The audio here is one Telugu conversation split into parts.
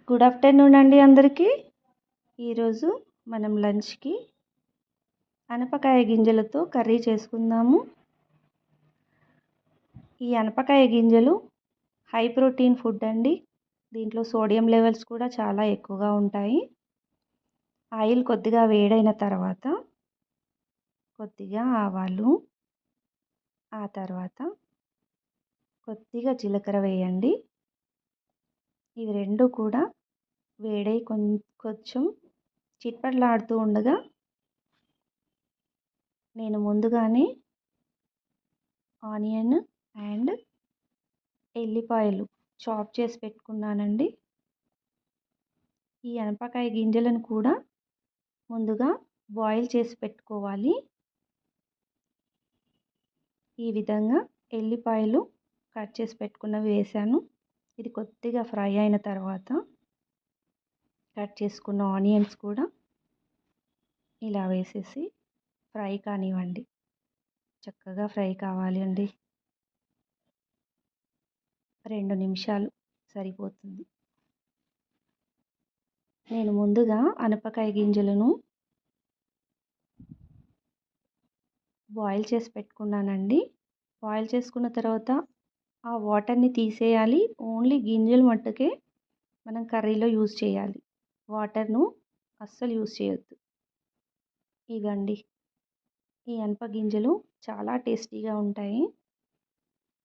గుడ్ ఆఫ్టర్నూన్ అండి అందరికీ. ఈరోజు మనం లంచ్కి అనపకాయ గింజలతో కర్రీ చేసుకుందాము. ఈ అనపకాయ గింజలు హై ప్రోటీన్ ఫుడ్ అండి. దీంట్లో సోడియం లెవెల్స్ కూడా చాలా ఎక్కువగా ఉంటాయి. ఆయిల్ కొద్దిగా వేడైన తర్వాత కొద్దిగా ఆవాలు, ఆ తర్వాత కొద్దిగా జీలకర్ర వేయండి. ఇవి రెండు కూడా వేడై కొంచెం చిట్పట్లాడుతూ ఉండగా నేను ముందుగానే ఆనియన్ అండ్ ఎల్లిపాయలు చాప్ చేసి పెట్టుకున్నానండి. ఈ అనపకాయ గింజలను కూడా ముందుగా బాయిల్ చేసి పెట్టుకోవాలి. ఈ విధంగా ఎల్లిపాయలు కట్ చేసి పెట్టుకున్నవి వేసాను. ఇది కొద్దిగా ఫ్రై అయిన తర్వాత కట్ చేసుకున్న ఆనియన్స్ కూడా ఇలా వేసేసి ఫ్రై కానివ్వండి. చక్కగా ఫ్రై కావాలి అండి. 2 నిమిషాలు సరిపోతుంది. నేను ముందుగా అనపకాయ గింజలను బాయిల్ చేసి పెట్టుకున్నానండి. బాయిల్ చేసుకున్న తర్వాత ఆ వాటర్ని తీసేయాలి. ఓన్లీ గింజలు మట్టుకే మనం కర్రీలో యూజ్ చేయాలి. వాటర్ను అస్సలు యూజ్ చేయొద్దు. ఇవండి, ఈ అనప గింజలు చాలా టేస్టీగా ఉంటాయి.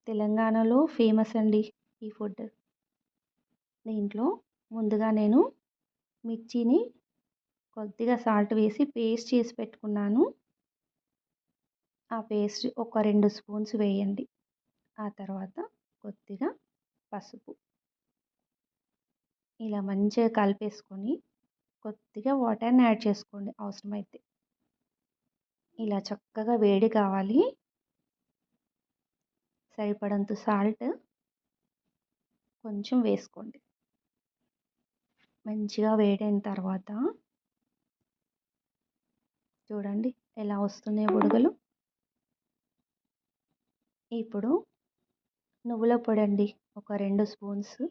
తెలంగాణలో ఫేమస్ అండి ఈ ఫుడ్. దీంట్లో ముందుగా నేను మిర్చిని కొద్దిగా సాల్ట్ వేసి పేస్ట్ చేసి పెట్టుకున్నాను. ఆ పేస్ట్ ఒక 2 స్పూన్స్ వేయండి. ఆ తర్వాత కొద్దిగా పసుపు ఇలా మంచిగా కలిపేసుకొని కొద్దిగా వాటర్ని యాడ్ చేసుకోండి అవసరమైతే. ఇలా చక్కగా వేడి కావాలి. సరిపడంత సాల్ట్ కొంచెం వేసుకోండి. మంచిగా వేడైన తర్వాత చూడండి ఎలా వస్తున్నాయి బుడగలు. ఇప్పుడు నువ్వుల పొడి అండి, ఒక 2 స్పూన్స్.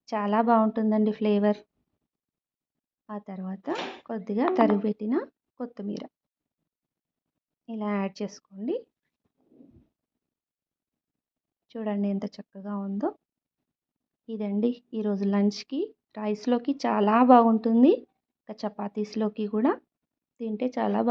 చాలా బాగుంటుందండి ఫ్లేవర్. ఆ తర్వాత కొద్దిగా తరిగిపెట్టిన కొత్తిమీర ఇలా యాడ్ చేసుకోండి. చూడండి ఎంత చక్కగా ఉందో. ఇదండి ఈరోజు లంచ్కి. రైస్లోకి చాలా బాగుంటుంది. ఇంకా చపాతీస్లోకి కూడా తింటే చాలా